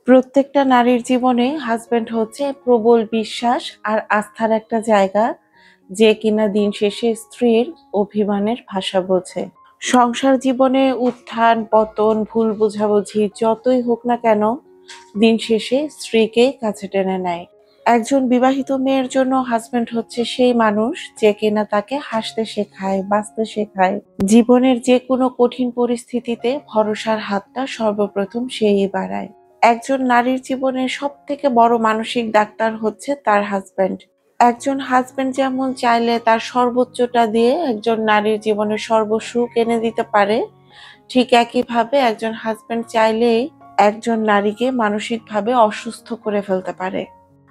প্রত্যেকটা নারীর জীবনে হাজবেন্ড হচ্ছে প্রবল বিশ্বাস আর আস্থার একটা জায়গা, যে কিনা দিন শেষে স্ত্রীর অভিমানের ভাষা বোঝে। সংসার জীবনে উত্থান পতন ভুল বোঝাবুঝি যতই হোক না কেন, দিন শেষে স্ত্রীকেই কাছে টেনে নেয়। একজন বিবাহিত মেয়ের জন্য হাজবেন্ড হচ্ছে সেই মানুষ যে কিনা তাকে হাসতে শেখায়, বাঁচতে শেখায়। জীবনের যে কোনো কঠিন পরিস্থিতিতে ভরসার হাতটা সর্বপ্রথম সেই বাড়ায়। একজন নারীর জীবনের সবথেকে বড় মানসিক ডাক্তার হচ্ছে তার হাজবেন্ড। একজন হাজবেন্ড যেমন চাইলে তার সর্বোচ্চটা দিয়ে একজন নারীর জীবনে সর্বসুখ এনে দিতে পারে, ঠিক একইভাবে একজন হাজবেন্ড চাইলেই একজন নারীকে মানসিকভাবে অসুস্থ করে ফেলতে পারে।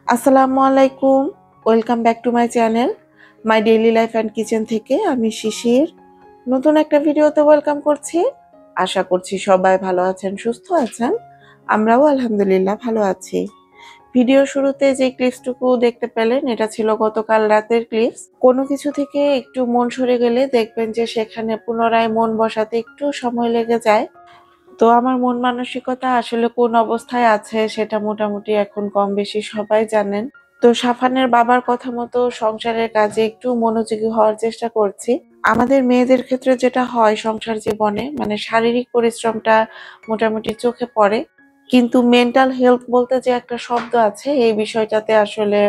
আসসালামু আলাইকুম, welcome back to my channel my daily life and kitchen থেকে আমি শিশির নতুন একটা ভিডিওতে ওয়েলকাম করছি। আশা করছি সবাই ভালো আছেন, সুস্থ আছেন। আমরাও আলহামদুলিল্লাহ ভালো আছি। ভিডিও শুরুতে যে ক্লিপসটুকু দেখতে পেলেন এটা ছিল গতকাল রাতের ক্লিপস। কোনো কিছু থেকে একটু মন সরে গেলে দেখবেন যে সেখানে পুনরায় মন বসাতে একটু সময় লেগে যায়। তো আমার মন মানসিকতা আসলে কোন অবস্থায় আছে সেটা মোটামুটি এখন কম বেশি সবাই জানেন। তো সাফানের বাবার কথা মতো সংসারের কাজে একটু মনোযোগী হওয়ার চেষ্টা করছি। আমাদের মেয়েদের ক্ষেত্রে যেটা হয় সংসার জীবনে, মানে শারীরিক পরিশ্রমটা মোটামুটি চোখে পড়ে, কিন্তু মেন্টাল হেলথ বলতে যে একটা শব্দ আছে এই বিষয়টাতে আসলে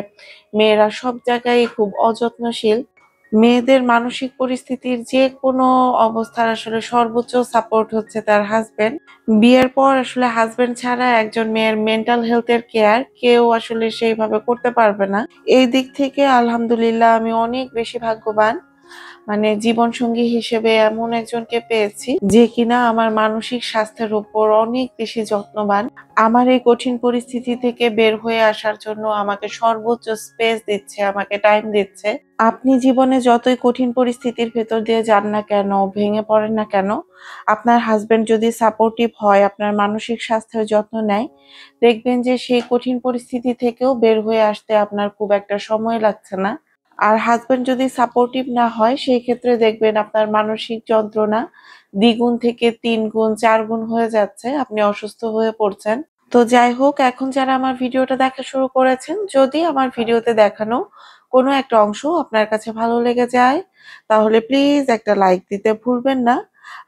মেয়েরা সব জায়গায় খুব অযত্নশীল। মেয়েদের মানসিক পরিস্থিতির যে কোনো অবস্থার আসলে সর্বোচ্চ সাপোর্ট হচ্ছে তার হাজবেন্ড। বিয়ের পর আসলে হাজবেন্ড ছাড়া একজন মেয়ের মেন্টাল হেলথের কেয়ার কেউ আসলে সেইভাবে করতে পারবে না। এই দিক থেকে আলহামদুলিল্লাহ আমি অনেক বেশি ভাগ্যবান, মানে জীবন সঙ্গী হিসেবে এমন একজনকে পেয়েছি যে কিনা আমার মানসিক স্বাস্থ্যের উপর অনেক বেশি যত্নবান। আমার এই কঠিন পরিস্থিতি থেকে বের হয়ে আসার জন্য আমাকে সর্বোচ্চ স্পেস দিচ্ছে, আমাকে টাইম দিচ্ছে। আপনি জীবনে যতই কঠিন পরিস্থিতির ভেতর দিয়ে যান না কেন, ভেঙে পড়েন না কেন, আপনার হাজবেন্ড যদি সাপোর্টিভ হয়, আপনার মানসিক স্বাস্থ্যের যত্ন নেয়, দেখবেন যে সেই কঠিন পরিস্থিতি থেকেও বের হয়ে আসতে আপনার খুব একটা সময় লাগছে না। আর হাজবেন্ড যদি সাপোর্টিভ না হয় সেই ক্ষেত্রে দেখবেন আপনার মানসিক যন্ত্রণা দ্বিগুণ থেকে 3 গুণ 4 গুণ হয়ে যাচ্ছে, আপনি অসুস্থ হয়ে পড়ছেন। তো যাই হোক, এখন যারা আমার ভিডিওটা দেখা শুরু করেছেন, যদি আমার ভিডিওতে দেখানো কোনো একটা অংশ আপনার কাছে ভালো লেগে যায় তাহলে প্লিজ একটা লাইক দিতে ভুলবেন না।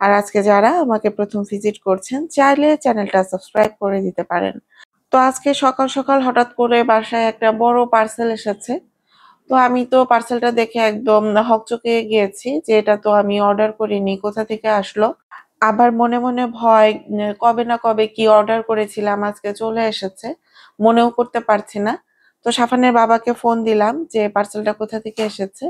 আর আজকে যারা আমাকে প্রথম ভিজিট করছেন চাইলে চ্যানেলটা সাবস্ক্রাইব করে দিতে পারেন। তো আজকে সকাল সকাল হঠাৎ করে বাসায় একটা বড় পার্সেল এসেছে। তো আমি তো পার্সেলটা দেখে একদম হকচকিয়ে গিয়েছি যে এটা তো আমি অর্ডার করিনি, কোথা থেকে আসলো। আবার মনে মনে ভয়, কবে না কবে কি অর্ডার করেছিলাম আজকে চলে এসেছে, মনেও করতে পারছি না। তো সাফানের বাবাকে ফোন দিলাম যে পার্সেলটা কোথা থেকে এসেছে।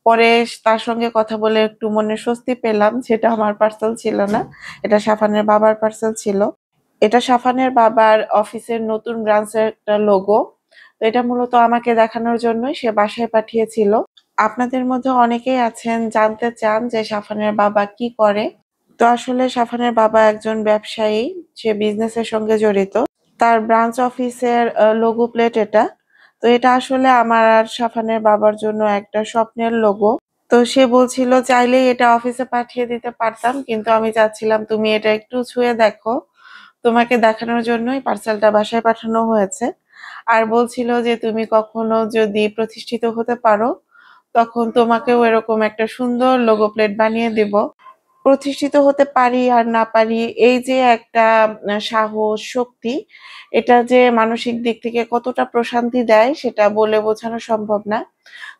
পরে তার সঙ্গে কথা বলে একটু মনে স্বস্তি পেলাম যেটা আমার পার্সেল ছিল না, এটা সাফানের বাবার পার্সেল ছিল। এটা সাফানের বাবার অফিসের নতুন ব্রাঞ্চের একটা লোগো। তো এটা মূলত আমাকে দেখানোর জন্যই সে বাসায় পাঠিয়েছিল। আপনাদের মধ্যে অনেকেই আছেন জানতে চান যে সাফানের বাবা কি করে। তো আসলে সাফানের বাবা একজন ব্যবসায়ী, সে বিজনেসের সঙ্গে জড়িত। তার ব্রাঞ্চ অফিসের লোগো প্লেট এটা। তো এটা আসলে আমার আর সাফানের বাবার জন্য একটা স্বপ্নের লোগো। তো সে বলছিল চাইলেই এটা অফিসে পাঠিয়ে দিতে পারতাম, কিন্তু আমি চাচ্ছিলাম তুমি এটা একটু ছুঁয়ে দেখো, তোমাকে দেখানোর জন্যই পার্সেলটা বাসায় পাঠানো হয়েছে। আর বলছিল যে তুমি কখনো যদি প্রতিষ্ঠিত হতে পারো তখন তোমাকেও এরকম একটা সুন্দর লোগো প্লেট বানিয়ে দেব। প্রতিষ্ঠিত হতে পারি আর না পারি, এই যে একটা সাহস শক্তি, এটা যে মানসিক দিক থেকে কতটা প্রশান্তি দেয় সেটা বলে বোঝানো সম্ভব না।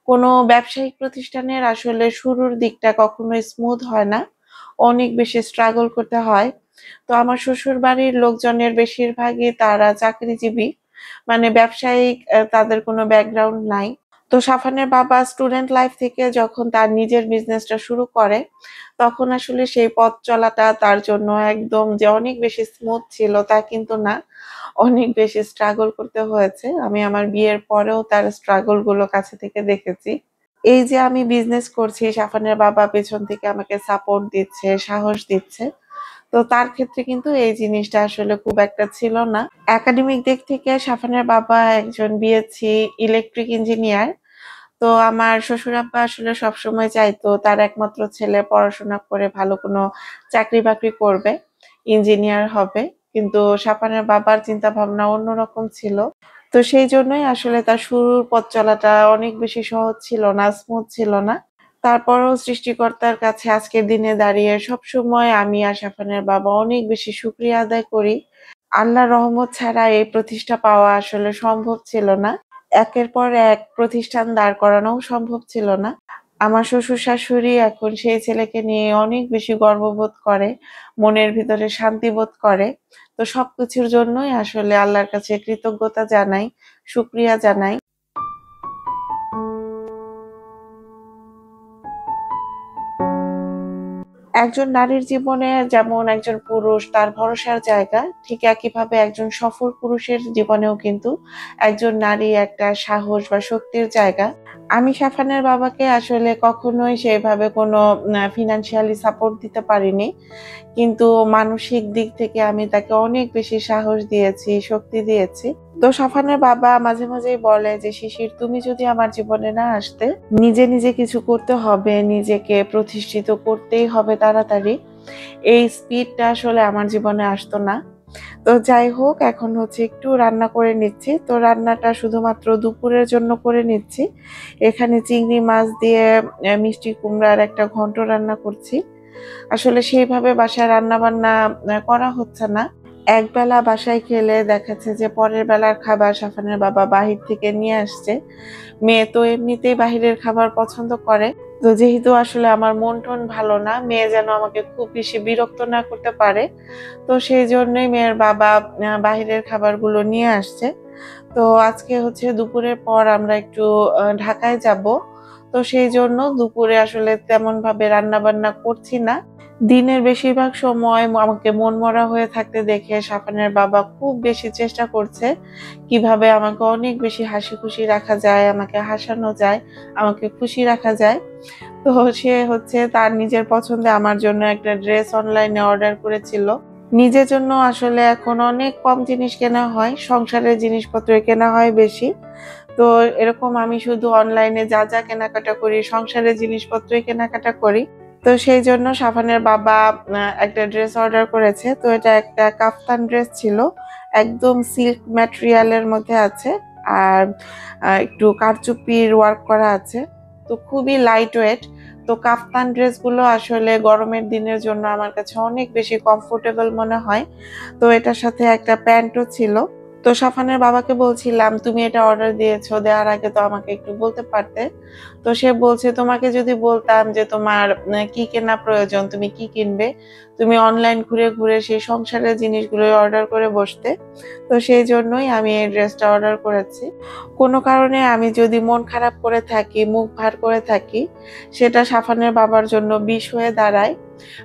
কোনো ব্যবসায়িক প্রতিষ্ঠানের আসলে শুরুর দিকটা কখনোই স্মুথ হয় না, অনেক বেশি স্ট্রাগল করতে হয়। তো আমার শ্বশুর বাড়ির লোকজনের বেশিরভাগই তারা চাকরিজীবী, মানে ব্যবসায়িক তাদের কোনো ব্যাকগ্রাউন্ড নাই। তো সাফানের বাবা স্টুডেন্ট লাইফ থেকে যখন তার নিজের বিজনেসটা শুরু করে তখন আসলে সেই পথ চলাটা তার জন্য একদম যে অনেক বেশি স্মুথ ছিল তা কিন্তু না, অনেক বেশি স্ট্রাগল করতে হয়েছে। আমি আমার বিয়ের পরেও তার স্ট্রাগল গুলো কাছে থেকে দেখেছি। এই যে আমি বিজনেস করছি, সাফানের বাবা পেছন থেকে আমাকে সাপোর্ট দিচ্ছে, সাহস দিচ্ছে। তো তার ক্ষেত্রে কিন্তু এই জিনিসটা আসলে খুব একটা ছিল না। একাডেমিক দিক থেকে সাফানের বাবা একজন বিএসসি ইলেকট্রিক ইঞ্জিনিয়ার। তো আমার শ্বশুর আব্বা আসলে সবসময় চাইতো তার একমাত্র ছেলে পড়াশোনা করে ভালো কোনো চাকরি বাকরি করবে, ইঞ্জিনিয়ার হবে। কিন্তু সাফানের বাবার চিন্তা ভাবনা অন্যরকম ছিল। তো সেই জন্যই আসলে তার শুরুর পথ চলাটা অনেক বেশি সহজ ছিল না, স্মুথ ছিল না। তারপরও সৃষ্টিকর্তার কাছে আজকের দিনে দাঁড়িয়ে সবসময় আমি আর সাফানের বাবা অনেক বেশি শুকরিয়া আদায় করি। আল্লাহর রহমত ছাড়া এই প্রতিষ্ঠা পাওয়া আসলে সম্ভব ছিল না। একের পর এক প্রতিষ্ঠান দাঁড় করানোও সম্ভব ছিল না। আমার শ্বশুর-শাশুড়ি এখন সেই ছেলেকে নিয়ে অনেক বেশি গর্ববোধ করে, মনের ভিতরে শান্তি বোধ করে। তো সবকিছুর জন্যই আসলে আল্লাহর কাছে কৃতজ্ঞতা জানাই, শুকরিয়া জানাই। একজন নারীর জীবনে যেমন একজন পুরুষ তার ভরসার জায়গা, ঠিক একইভাবে একজন সফল পুরুষের জীবনেও কিন্তু একজন নারী একটা সাহস বা শক্তির জায়গা। আমি সাফানের বাবাকে আসলে কখনোই সেভাবে কোনো ফিন্যান্সিয়ালি সাপোর্ট দিতে পারিনি। কিন্তু মানসিক দিক থেকে আমি তাকে অনেক বেশি সাহস দিয়েছি, শক্তি দিয়েছি। তো সাফানের বাবা মাঝে মাঝেই বলে যে, "শিশির, তুমি যদি আমার জীবনে না আসতে, নিজে নিজে কিছু করতে হবে, নিজেকে প্রতিষ্ঠিত করতেই হবে তাড়াতাড়ি। এই স্পিডটা আসলে আমার জীবনে আসতো না।" তো যাই হোক, এখন হচ্ছে একটু রান্না করে নিচ্ছি। তো রান্নাটা শুধুমাত্র দুপুরের জন্য করে নিচ্ছি। এখানে চিংড়ি মাছ দিয়ে মিষ্টি কুমড়ার একটা ঘন্ট রান্না করছি। আসলে সেইভাবে বাসায় রান্নাবান্না করা হচ্ছে না। একবেলা বাসায় খেলে দেখাচ্ছে যে পরের বেলার খাবার সাফানের বাবা বাহির থেকে নিয়ে আসছে। মেয়ে তো এমনিতেই বাহিরের খাবার পছন্দ করে। তো যেহেতু আসলে আমার মন-টন ভালো না, মেয়ে যেন আমাকে খুব বেশি বিরক্ত না করতে পারে। তো সেইজন্যই মেয়ের বাবা বাহিরের খাবারগুলো নিয়ে আসছে। তো আজকে হচ্ছে দুপুরের পর আমরা একটু ঢাকায় যাবো। তো সেইজন্য দুপুরে আসলে তেমনভাবে রান্নাবান্না করছি না। দিনের বেশিরভাগ সময় আমাকে মনমরা হয়ে থাকতে দেখে সাফানের বাবা খুব বেশি চেষ্টা করছে কিভাবে আমাকে অনেক বেশি হাসিখুশি রাখা যায়, আমাকে হাসানো যায়, আমাকে খুশি রাখা যায়। তো সে হচ্ছে তার নিজের পছন্দে আমার জন্য একটা ড্রেস অনলাইনে অর্ডার করেছিল। নিজের জন্য আসলে এখন অনেক কম জিনিস কেনা হয়, সংসারের জিনিসপত্রই কেনা হয় বেশি। তো এরকম আমি শুধু অনলাইনে যা যা কেনাকাটা করি, সংসারের জিনিসপত্রই কেনাকাটা করি। তো সেই জন্য সাফানের বাবা একটা ড্রেস অর্ডার করেছে। তো এটা একটা কাফতান ড্রেস ছিল। একদম সিল্ক ম্যাটেরিয়ালের মধ্যে আছে। আর একটু কারচুপির ওয়ার্ক করা আছে। তো খুবই লাইট ওয়েট। তো কাফতান ড্রেসগুলো আসলে গরমের দিনের জন্য আমার কাছে অনেক বেশি কমফোর্টেবল মনে হয়। তো এটার সাথে একটা প্যান্টও ছিল। তো সাফানের বাবাকে বলছিলাম, "তুমি এটা অর্ডার দিয়েছো, দেওয়ার আগে তো আমাকে একটু বলতে পারতে।" তো সে বলছে, "তোমাকে যদি বলতাম যে তোমার কি কেনা প্রয়োজন, তুমি কি কিনবে, তুমি অনলাইন ঘুরে ঘুরে সেই সংসারের জিনিসগুলোই অর্ডার করে বসতে। তো সেই জন্যই আমি এই ড্রেসটা অর্ডার করেছি।" কোনো কারণে আমি যদি মন খারাপ করে থাকি, মুখ ভার করে থাকি, সেটা সাফানের বাবার জন্য বিষ হয়ে দাঁড়ায়।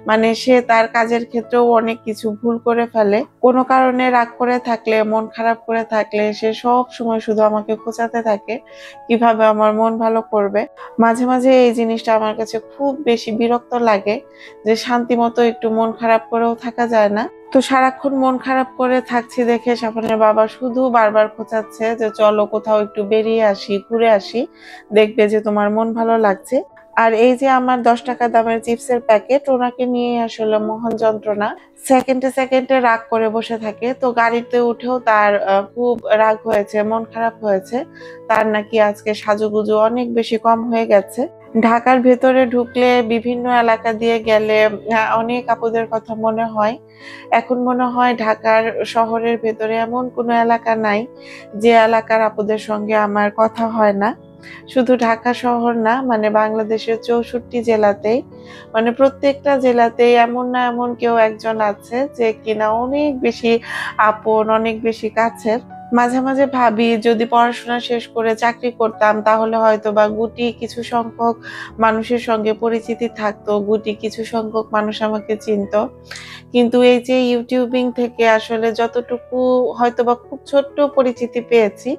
মানে সে তার কাজের ক্ষেত্রেও অনেক কিছু ভুল করে ফেলে। কোনো কারণে রাগ করে থাকলে, মন খারাপ করে থাকলে সে সবসময় শুধু আমাকে খোঁচাতে থাকে কিভাবে আমার মন ভালো করবে। মাঝে মাঝে এই জিনিসটা আমার কাছে খুব বেশি বিরক্ত লাগে যে শান্তিমতো একটু মন খারাপ করেও থাকা যায় না। তো সারাক্ষণ মন খারাপ করে থাকছি দেখে সাফানের বাবা শুধু বারবার খোঁচাচ্ছে যে, "চলো কোথাও একটু বেরিয়ে আসি, ঘুরে আসি, দেখবে যে তোমার মন ভালো লাগছে।" আর এই যে আমার ৳১০ দামের চিপসের প্যাকেট, ওনাকে নিয়ে আসলে মহান যন্ত্রণা। সেকেন্ডে সেকেন্ডে রাগ করে বসে থাকে। তো গাড়িতে উঠেও তার খুব রাগ হয়েছে, মন খারাপ হয়েছে। তার নাকি আজকে সাজুগুজু অনেক বেশি কম হয়ে গেছে। ঢাকার ভেতরে ঢুকলে বিভিন্ন এলাকা দিয়ে গেলে অনেক আপুদের কথা মনে হয়। এখন মনে হয় ঢাকার শহরের ভেতরে এমন কোনো এলাকা নাই যে এলাকার আপুদের সঙ্গে আমার কথা হয় না। শুধু ঢাকা শহর না, মানে বাংলাদেশের ৬৪ জেলাতেই, মানে প্রত্যেকটা জেলাতেই এমন না এমন কেউ একজন আছে যে কিনা অনেক বেশি আপন, অনেক বেশি কাছের। মাঝে মাঝে ভাবি যদি পড়াশোনা শেষ করে চাকরি করতাম তাহলে হয়তোবা গুটি কিছু সংখ্যক মানুষের সঙ্গে পরিচিতি থাকতো, গুটি কিছু সংখ্যক মানুষ আমাকে চিনতো। কিন্তু এই যে ইউটিউবিং থেকে আসলে যতটুকু হয়তোবা খুব ছোট্ট পরিচিতি পেয়েছি,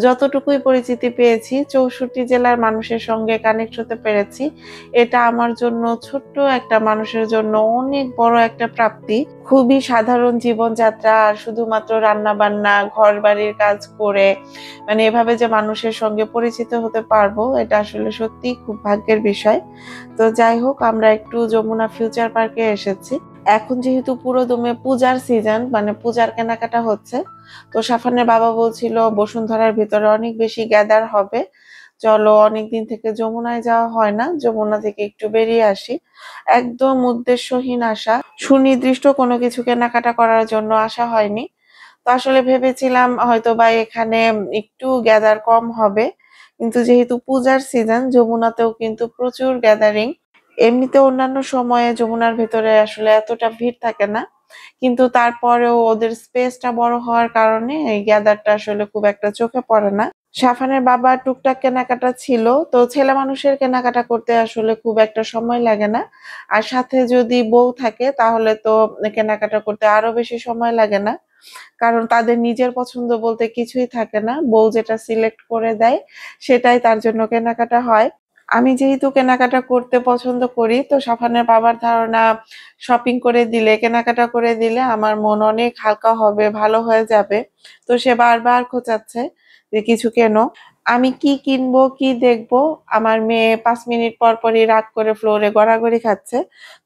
যতটুকুই পরিচিতি পেয়েছি ৬৪ জেলার মানুষের সঙ্গে কানেক্ট হতে পেরেছি। এটা আমার জন্য ছোট্ট একটা মানুষের জন্য অনেক বড় একটা প্রাপ্তি। খুবই সাধারণ জীবনযাত্রা আর শুধুমাত্র রান্নাবান্না, ঘর বাড়ির কাজ করে মানে এভাবে যে মানুষের সঙ্গে পরিচিত হতে পারবো, এটা আসলে সত্যি খুব ভাগ্যের বিষয়। তো যাই হোক, আমরা একটু যমুনা ফিউচার পার্কে এসেছি। এখন যেহেতু পুরো দমে পূজার সিজন, মানে পূজার কেনাকাটা হচ্ছে, তো সাফানের বাবা বলছিল বসুন্ধরার ভিতরে অনেক বেশি গ্যাদার হবে, চলো অনেকদিন থেকে যমুনায় যাওয়া হয় না, যমুনা থেকে একটু বেরিয়ে আসি। একদম উদ্দেশ্যহীন আসা, সুনির্দিষ্ট কোনো কিছু কেনাকাটা করার জন্য আসা হয়নি। তো আসলে ভেবেছিলাম হয়তো বা এখানে একটু গ্যাদার কম হবে, কিন্তু যেহেতু পূজার সিজন, যমুনাতেও কিন্তু প্রচুর গ্যাদারিং। এমনিতে অন্যান্য সময়ে যমুনার ভেতরে আসলে এতটা ভিড় থাকে না, কিন্তু তারপরেও ওদের স্পেসটা বড় হওয়ার কারণে এই গ্যাদারটা আসলে খুব একটা চোখে পড়ে না। সাফানের বাবা টুকটাক কেনাকাটা ছিল, তো ছেলে মানুষের কেনাকাটা করতে আসলে খুব একটা সময় লাগে না, আর সাথে যদি বউ থাকে তাহলে তো কেনাকাটা করতে আরো বেশি সময় লাগে না, কারণ তাদের নিজের পছন্দ বলতে কিছুই থাকে না, বউ যেটা সিলেক্ট করে দেয় সেটাই তার জন্য কেনাকাটা হয়। আমি যেহেতু কেনাকাটা করতে পছন্দ করি, তো সাফানের বাবার ধারণা শপিং করে দিলে, কেনাকাটা করে দিলে আমার মন অনেক হালকা হবে, ভালো হয়ে যাবে। তো সে বারবার খোঁচাচ্ছে যে কিছু কেনো। আমি কি কিনবো কি দেখবো, আমার মেয়ে 5 মিনিট পর পরই রাগ করে ফ্লোরে গড়াগড়ি খাচ্ছে।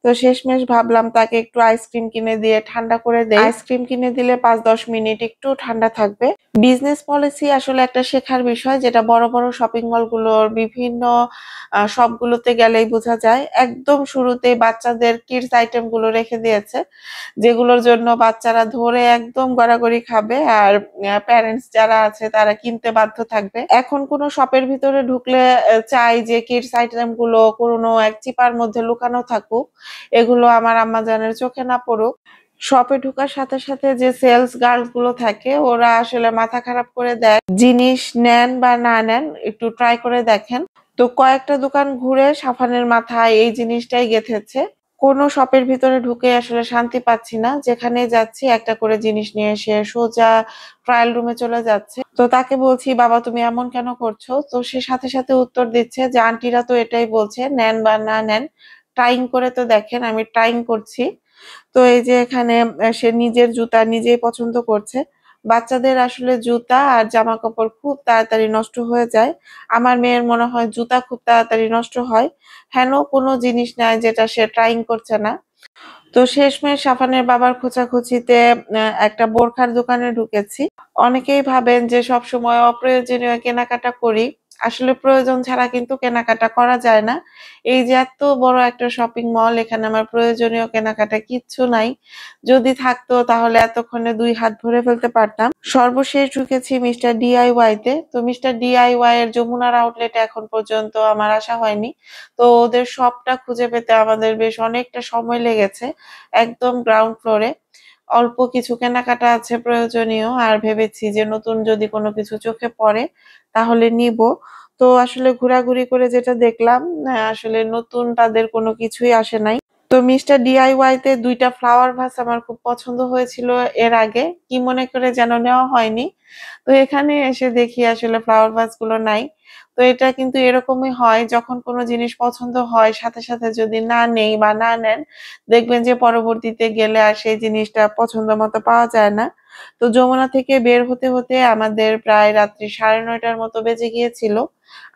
তো শেষমেশ ভাবলাম তাকে একটু আইসক্রিম কিনে দিয়ে ঠান্ডা করে দেই। আইসক্রিম কিনে দিলে 5-10 মিনিট একটু ঠান্ডা থাকবে। বিজনেস পলিসি আসলে একটা শেখার বিষয়, যেটা বড় বড় শপিং মলগুলোর বিভিন্ন সবগুলোতে গেলেই বোঝা যায়। একদম শুরুতেই বাচ্চাদের কিডস আইটেম গুলো রেখে দিয়েছে, যেগুলোর জন্য বাচ্চারা ধরে একদম গড়াগড়ি খাবে, আর প্যারেন্টস যারা আছে তারা কিনতে বাধ্য থাকবে। এখন কোনো শপের ভিতরে ঢুকলে চাই যে কিডস আইটেম গুলো কোনো এক চিপার মধ্যে লুকানো থাকুক, এগুলো আমার আম্মাজানের চোখে না পড়ুক। শপে ঢোকার সাথে সাথে যে সেলস গার্ল গুলো থাকে, ওরা আসলে মাথা খারাপ করে দেয়, জিনিস নেন বা না নেন একটু ট্রাই করে দেখেন। তো কয়েকটা দোকান ঘুরে সাফানের মাথায় এই জিনিসটাই গেঁথেছে, কোনো শপের ভিতরে ঢুকে আসলে শান্তি পাচ্ছি না, যেখানে যাচ্ছি একটা করে জিনিস নিয়ে এসে সোজা ট্রায়াল রুমে চলে যাচ্ছে। তো তাকে বলছি, বাবা তুমি এমন কেন করছো? তো সে সাথে সাথে উত্তর দিচ্ছে যে আন্টিরা তো এটাই বলছে, নেন বা না নেন, ট্রাইং করে তো দেখেন। আমি ট্রাইং করছি। তো এই যে এখানে সে নিজের জুতা নিজেই পছন্দ করছে। বাচ্চাদের আসলে জুতা আর জামা কাপড় খুব তাড়াতাড়ি নষ্ট হয়ে যায়। আমার মেয়ের মনে হয় জুতা খুব তাড়াতাড়ি নষ্ট হয়, হেন কোনো জিনিস নাই যেটা সে ট্রাইং করছে না। তো শেষমেশ সাফানের বাবার খোঁচাখুচিতে একটা বোরখার দোকানে ঢুকেছি। অনেকেই ভাবেন যে সবসময় অপ্রয়োজনীয় কেনাকাটা করি, আসলে প্রয়োজন ছাড়া কিন্তু কেনাকাটা করা যায় না। এই যে এত বড় একটা শপিং মল, এখানে আমার প্রয়োজনীয় কেনাকাটা কিচ্ছু নাই। যদি থাকতো তাহলে এতক্ষণে 2 হাত ভরে ফেলতে পারতাম। সর্বশেষ ঢুকেছি মিস্টার ডিআইওয়াই তে। তো মিস্টার ডিআইওয়াই এর যমুনার আউটলেটে এখন পর্যন্ত আমার আসা হয়নি। তো ওদের শপটা খুঁজে পেতে আমাদের বেশ অনেকটা সময় লেগেছে। একদম গ্রাউন্ড ফ্লোরে অল্প কিছু কেনাকাটা আছে প্রয়োজনীয়, আর ভেবেছি যে নতুন যদি কোনো কিছু চোখে পড়ে তাহলে নিব। তো আসলে ঘোরাঘুরি করে যেটা দেখলাম, আসলে নতুন তাদের কোনো কিছুই আসে নাই। তো মিস্টার ডিআইওয়াই তে 2টা ফ্লাওয়ার ভাস আমার খুব পছন্দ হয়েছিল এর আগে, কি মনে করে যেন নেওয়া হয়নি। তো এখানে এসে দেখি আসলে ফ্লাওয়ার ভাস গুলো নাই। তো এটা কিন্তু এরকমই হয়, যখন কোনো জিনিস পছন্দ হয় সাথে সাথে যদি না নেই বা না নেন, দেখবেন যে পরবর্তীতে গেলে আর সেই জিনিসটা পছন্দ মতো পাওয়া যায় না। তো যমুনা থেকে বের হতে হতে আমাদের প্রায় রাত্রি 9:30টার মতো বেজে গিয়েছিল।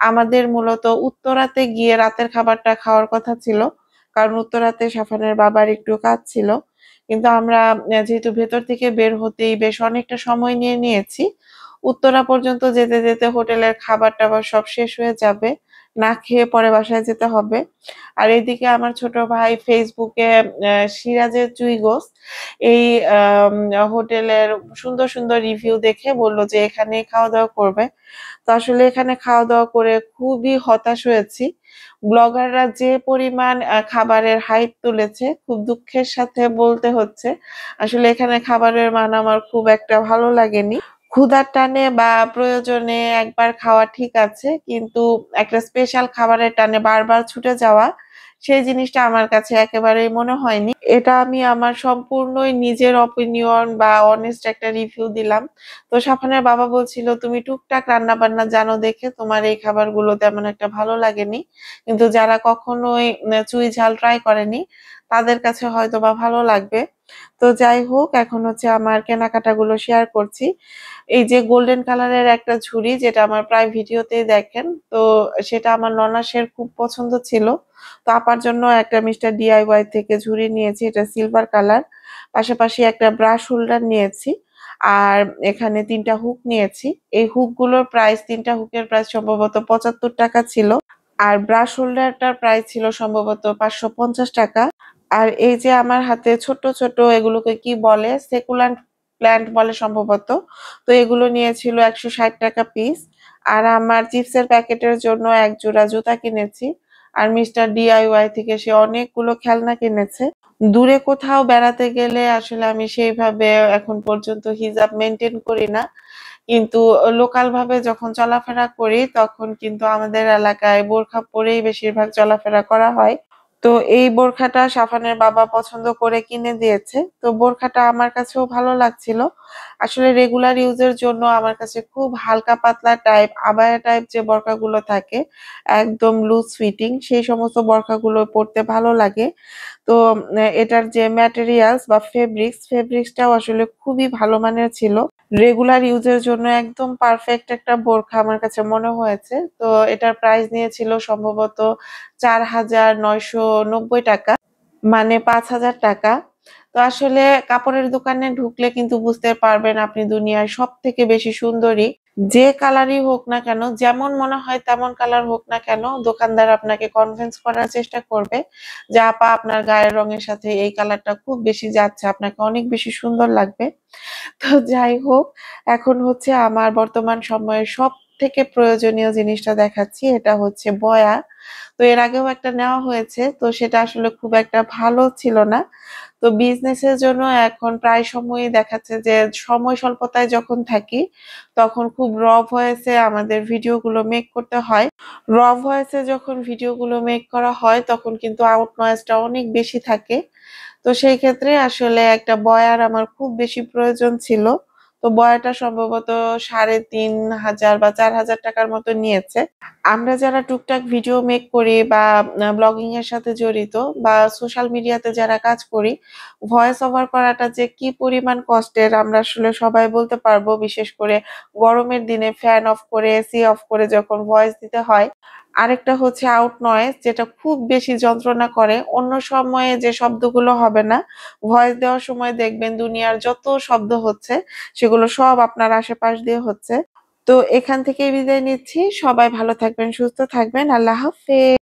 আমাদের মূলত উত্তরাতে গিয়ে রাতের খাবারটা খাওয়ার কথা ছিল, কারণ উত্তরাতে সাফানের বাবার একটু কাজ ছিল। কিন্তু আমরা যেহেতু ভেতর থেকে বের হতেই বেশ অনেকটা সময় নিয়ে নিয়েছি, উত্তরা পর্যন্ত যেতে যেতে হোটেলের খাবার-টাবার সব শেষ হয়ে যাবে। না খেয়ে পরে বাসায় যেতে হবে। আর এদিকে আমার ছোট ভাই ফেসবুকে সিরাজের চুই গোস্ত এই আম হোটেলের সুন্দর সুন্দর রিভিউ দেখে বলল যে এখানেই খাওয়া-দাওয়া করবে। তো আসলে এখানে খাওয়া-দাওয়া করে খুবই হতাশ হয়েছি। ব্লগাররা যে পরিমাণ খাবারের হাইপ তুলেছে, খুব দুঃখের সাথে বলতে হচ্ছে, আসলে এখানে খাবারের মান আমার খুব একটা ভালো লাগেনি। ক্ষুধার টানে বা প্রয়োজনে একবার খাওয়া ঠিক আছে, কিন্তু একটা স্পেশাল খাবারের টানে বারবার ছুটে যাওয়া, সেই জিনিসটা আমার কাছে একেবারেই মনে হয়নি। এটা আমি আমার সম্পূর্ণই নিজের অপিনিয়ন বা অনেস্ট একটা রিভিউ দিলাম। তো সাফানের বাবা বলছিল, তুমি টুকটাক রান্না-বান্না জানো দেখে তোমার এই খাবারগুলো তেমন একটা ভালো লাগেনি। কিন্তু যারা কখনোই চুই ঝাল ট্রাই করেনি, তাদের কাছে হয়তোবা ভালো লাগবে। তো যাই হোক, এখন হচ্ছে আমার কেনাকাটাগুলো শেয়ার করছি। এই যে গোল্ডেন কালারের একটা ঝুড়ি, যেটা আমার প্রায় ভিডিওতেই দেখেন, তো সেটা আমার ননাসের খুব পছন্দ ছিল। তো আপার জন্য একটা মিস্টার ডিআইওয়াই থেকে ঝুড়ি নিয়েছি, এটা সিলভার কালার। পাশাপাশি একটা ব্রাশ হোল্ডার নিয়েছি, আর এখানে 3টা হুক নিয়েছি। এই হুকগুলোর প্রাইস, 3টা হুকের প্রাইস সম্ভবত 75 টাকা ছিল, আর ব্রাশ হোল্ডারটার প্রাইস ছিল সম্ভবত 550 টাকা। আর এই যে আমার হাতে ছোট ছোট, এগুলোকে কি বলে, সেকুল্যান্ট প্ল্যান্ট বলে সম্ভবত, তো এগুলো নিয়েছিল 160 টাকা পিস। আর আমার চিপসের প্যাকেটের জন্য এক জোড়া জুতা কিনেছি। আর মিস্টার ডিআইওয়াই থেকে সে অনেকগুলো খেলনা কিনেছে। দূরে কোথাও বেড়াতে গেলে আসলে আমি সেইভাবে এখন পর্যন্ত হিজাব মেনটেন করি না, কিন্তু লোকাল ভাবে যখন চলাফেরা করি তখন কিন্তু আমাদের এলাকায় বোরখা পরেই বেশিরভাগ চলাফেরা করা হয়। তো এই বোরখাটা সাফানের বাবা পছন্দ করে কিনে দিয়েছে। তো বোরখাটা আমার কাছেও ভালো লাগছিল। আসলে রেগুলার ইউজের জন্য আমার কাছে খুব হালকা পাতলা টাইপ, আবায়া টাইপ যে বোরখাগুলো থাকে, একদম লুজ ফিটিং, সেই সমস্ত বোরখাগুলো পরতে ভালো লাগে। তো এটার যে ম্যাটেরিয়ালস বা ফেব্রিক্সটাও আসলে খুবই ভালো মানের ছিল। রেগুলার ইউজের জন্য একদম পারফেক্ট একটা বোরখা আমার কাছে মনে হয়েছে। তো এটার প্রাইস নিয়েছিল সম্ভবত 4,990 টাকা, মানে 5,000 টাকা। তো আসলে কাপড়ের দোকানে ঢুকলে কিন্তু বুঝতে পারবেন আপনি দুনিয়ার সব থেকে বেশি সুন্দরী। যে কালারই হোক না কেন, যেমন মনে হয় তেমন কালার হোক না কেন, দোকানদার আপনাকে কনভিন্স করার চেষ্টা করবে যে আপা আপনার গায়ের রঙের সাথে এই কালারটা খুব বেশি যাচ্ছে, আপনাকে অনেক বেশি সুন্দর লাগবে। তো যাই হোক, এখন হচ্ছে আমার বর্তমান সময়ের সব থেকে প্রয়োজনীয় জিনিসটা দেখাচ্ছি, এটা হচ্ছে বয়া। তো এর আগেও একটা নেওয়া হয়েছে, তো সেটা আসলে খুব একটা ভালো ছিল না। তো বিজনেসের জন্য এখন প্রায় সময়ই দেখাচ্ছে যে সময় স্বল্পতায় যখন থাকি তখন খুব র ভয়েসে আমাদের ভিডিওগুলো মেক করতে হয়। র ভয়েসে যখন ভিডিওগুলো মেক করা হয় তখন কিন্তু আউট নয়েজটা অনেক বেশি থাকে। তো সেই ক্ষেত্রে আসলে একটা বয়ার আমার খুব বেশি প্রয়োজন ছিল। তো বয়াটা সম্ভবত 3,500 বা 4,000 টাকার মতো নিয়েছে। আমরা যারা টুকটাক ভিডিও মেক করি বা ব্লগিং এর সাথে জড়িত বা সোশ্যাল মিডিয়াতে যারা কাজ করি, ভয়েস ওভার করাটা যে কি পরিমাণ কষ্টের আমরা আসলে সবাই বলতে পারবো। বিশেষ করে গরমের দিনে ফ্যান অফ করে, এসি অফ করে যখন ভয়েস দিতে হয়। আরেকটা হচ্ছে আউট নয়েজ, যেটা খুব বেশি যন্ত্রণা করে। অন্য সময়ে যে শব্দগুলো হবে না, ভয়েস দেওয়ার সময় দেখবেন দুনিয়ার যত শব্দ হচ্ছে সেগুলো সব আপনার আশেপাশ দিয়ে হচ্ছে। তো এখান থেকেই বিদায় নিচ্ছি। সবাই ভালো থাকবেন, সুস্থ থাকবেন। আল্লাহ হাফেজ।